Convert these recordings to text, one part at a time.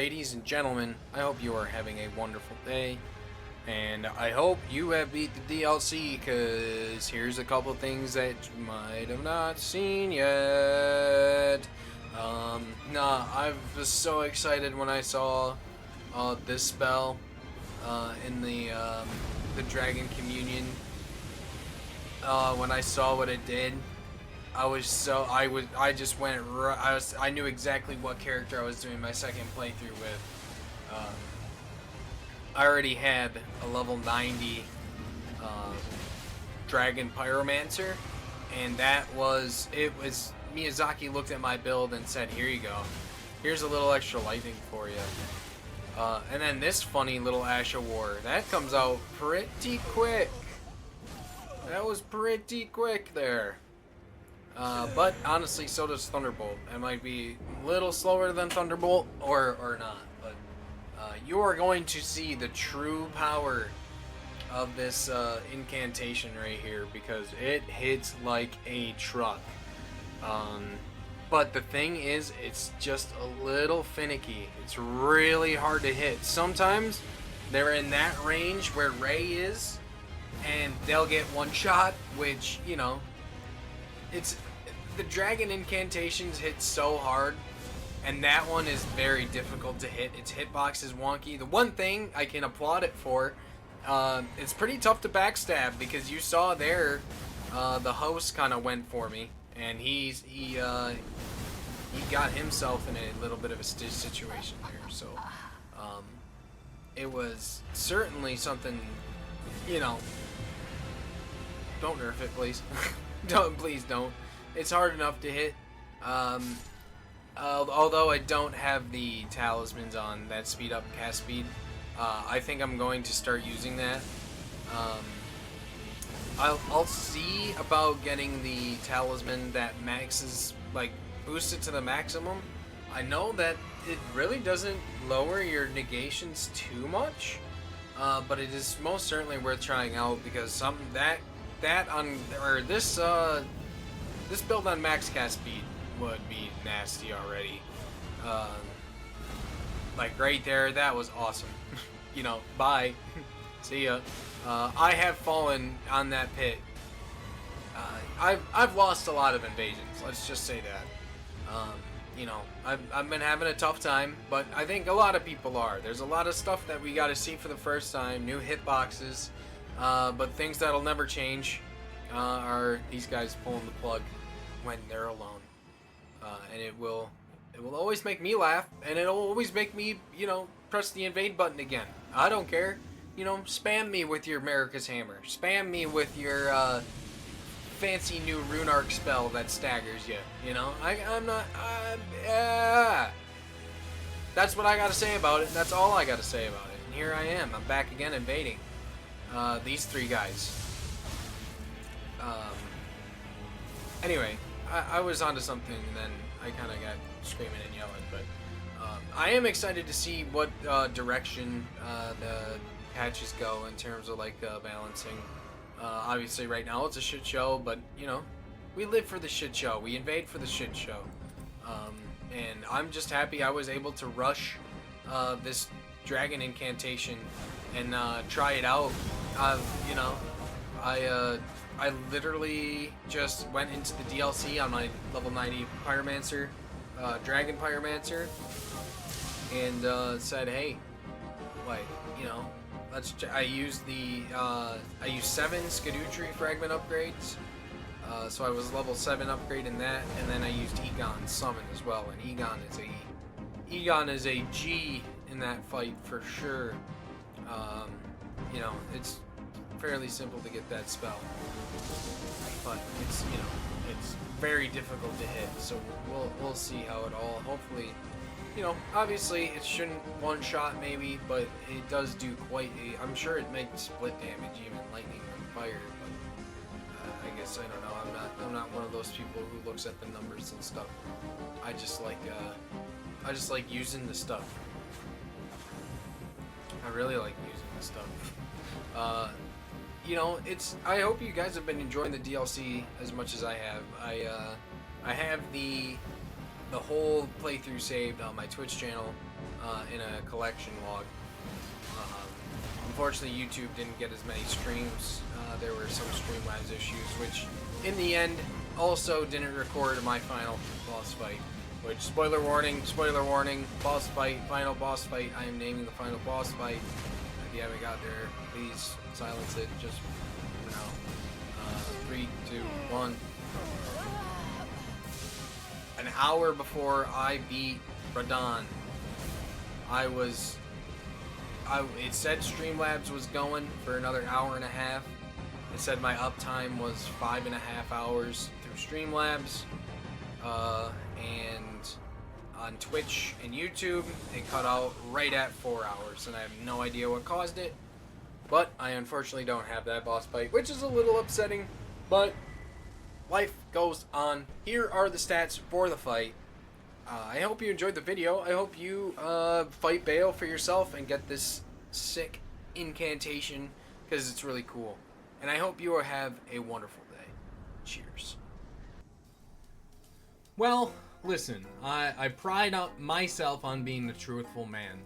Ladies and gentlemen, I hope you are having a wonderful day, and I hope you have beat the DLC, because here's a couple things that you might have not seen yet. I was so excited when I saw this spell in the Dragon Communion. When I saw what it did, I just went I knew exactly what character I was doing my second playthrough with. I already had a level 90 Dragon Pyromancer, and it was Miyazaki looked at my build and said, "Here you go. Here's a little extra lightning for you." And then this funny little Ash of War that comes out pretty quick. That was pretty quick there. But honestly, so does Thunderbolt. It might be a little slower than Thunderbolt, or not. But you are going to see the true power of this incantation right here, because it hits like a truck. But the thing is, it's just a little finicky. It's really hard to hit. Sometimes they're in that range where Ray is, and they'll get one shot, which, you know, it's the dragon incantations hit so hard, and that one is very difficult to hit. Its hitbox is wonky. The one thing I can applaud it for, it's pretty tough to backstab, because you saw there, the host kind of went for me, and he got himself in a little bit of a stitch situation there. So it was certainly something, you know. Don't nerf it, please. Please don't. It's hard enough to hit. Although I don't have the talismans on that speed up cast speed, I think I'm going to start using that. I'll see about getting the talisman that maxes, like, boosts it to the maximum. I know that it really doesn't lower your negations too much, but it is most certainly worth trying out, because this build on max cast speed would be nasty already. Like right there, that was awesome. You know, bye. See ya. I have fallen on that pit. I've lost a lot of invasions. Let's just say that. You know, I've been having a tough time, but I think a lot of people are. There's a lot of stuff that we got to see for the first time. New hitboxes. But things that'll never change are these guys pulling the plug when they're alone, and it will always make me laugh, and it'll always make me, you know, press the invade button again. I don't care, you know, spam me with your America's Hammer, spam me with your fancy new rune arc spell that staggers you. You know, that's what I gotta say about it. That's all I gotta say about it. And here I am. I'm back again invading. These three guys. Anyway, I was onto something, and then I kind of got screaming and yelling, but I am excited to see what direction the patches go in terms of, like, balancing. Obviously, right now it's a shit show, but, you know, we live for the shit show. We invade for the shit show. And I'm just happy I was able to rush this dragon incantation and try it out. You know, I literally just went into the DLC on my level 90 Pyromancer, Dragon Pyromancer, and said, hey, like, you know, I used 7 Erdtree fragment upgrades, so I was level 7 upgrade in that, and then I used Egon's summon as well, and Egon is a G in that fight for sure. You know, it's fairly simple to get that spell, but it's, you know, it's very difficult to hit. So we'll see how it all. Hopefully, you know, obviously it shouldn't one shot maybe, but it does do quite a. I'm sure it makes split damage, even lightning and fire. But I guess I don't know. I'm not one of those people who looks at the numbers and stuff. I just like using the stuff. I really like using the stuff. You know, I hope you guys have been enjoying the DLC as much as I have. I have the whole playthrough saved on my Twitch channel. in a collection log. Unfortunately, YouTube didn't get as many streams. There were some Streamlabs issues, which in the end also didn't record my final boss fight. Which, spoiler warning, boss fight, final boss fight. I am naming the final boss fight. If you haven't got there, please silence it just for now. 3, 2, 1. An hour before I beat Radon, it said Streamlabs was going for another hour and a half. It said my uptime was 5.5 hours through Streamlabs. And on Twitch and YouTube, it cut out right at 4 hours, and I have no idea what caused it. But I unfortunately don't have that boss fight, which is a little upsetting, but life goes on. Here are the stats for the fight. I hope you enjoyed the video. I hope you fight Bale for yourself and get this sick incantation, because it's really cool. And I hope you have a wonderful day. Cheers. Well, listen, I pride myself on being a truthful man.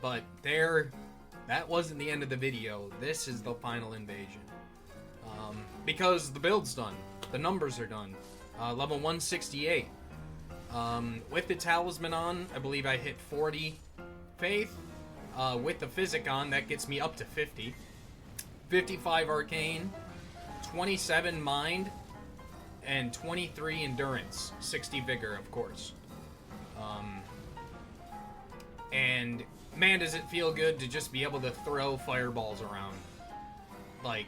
But that wasn't the end of the video. This is the final invasion. Because the build's done. The numbers are done. Level 168. With the talisman on, I believe I hit 40 faith. With the physic on, that gets me up to 50. 55 arcane, 27 mind, and 23 endurance. 60 vigor, of course. And man, does it feel good to just be able to throw fireballs around. Like,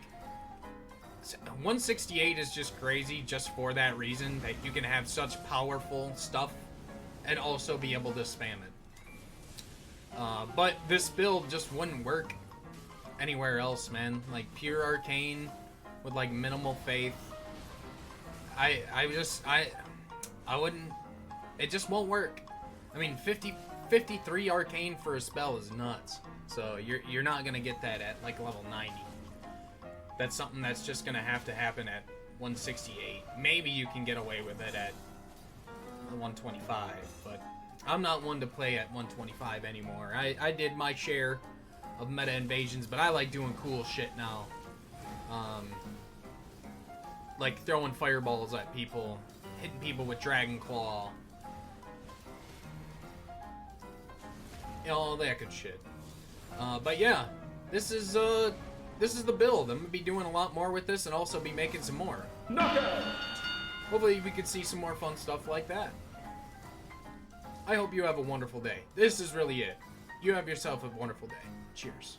168 is just crazy just for that reason, that you can have such powerful stuff and also be able to spam it. But this build just wouldn't work anywhere else, man. Like, pure arcane with like minimal faith. I wouldn't, it just won't work. I mean, 53 arcane for a spell is nuts. So you're not gonna get that at like level 90. That's something that's just gonna have to happen at 168. Maybe you can get away with it at 125, but I'm not one to play at 125 anymore. I did my share of meta invasions, but I like doing cool shit now. Like throwing fireballs at people, hitting people with Dragon Claw, you know, all that good shit. But yeah, this is the build. I'm gonna be doing a lot more with this, and also be making some more. Knockout! Hopefully we could see some more fun stuff like that. I hope you have a wonderful day. This is really it. You have yourself a wonderful day. Cheers.